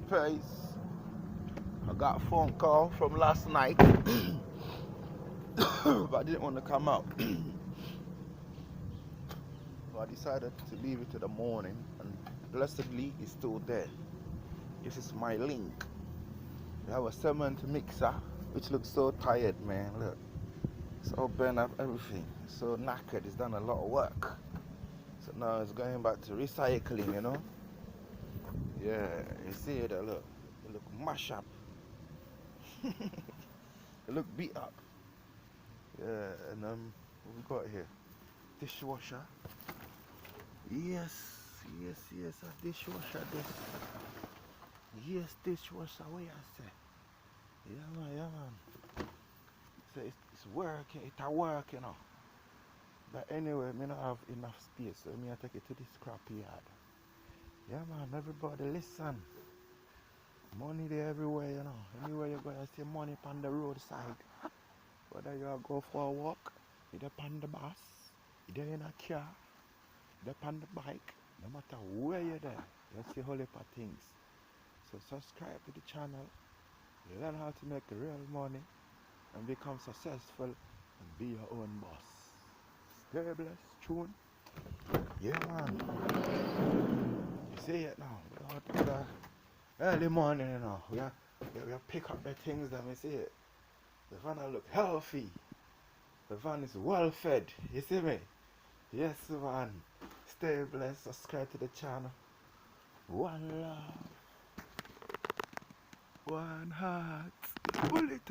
Surprise. I got a phone call from last night, but I didn't want to come out. So I decided to leave it to the morning, and blessedly it's still there. This is my link. We have a cement mixer, which looks so tired, man. Look, it's all burned up, everything. It's so knackered, it's done a lot of work. So now it's going back to recycling, you know? Yeah, you see it, look. It look mash up. It look beat up. Yeah, and what we got here? Dishwasher. Yes, a dishwasher this. Yes, dishwasher, what you say? Yeah man. So it's working, it's a work, you know. But anyway, me not have enough space, so me I take it to the scrap yard. Yeah man, everybody listen. Money there everywhere, you know. Anywhere you go, you see money on the roadside. Whether you go for a walk, either on the bus, either in a car, either on the bike, no matter where you're there, you see a whole heap of things. So subscribe to the channel, you learn how to make real money and become successful and be your own boss. Stay blessed, tune. Yeah man. You see it now. We out to the early morning, you know. We pick up the things that we see it. The van look healthy. The van is well fed. You see me? Yes man. Stay blessed. Subscribe to the channel. One love. One heart. Bullet.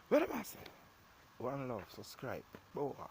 What am I saying? One love. Subscribe. Boa.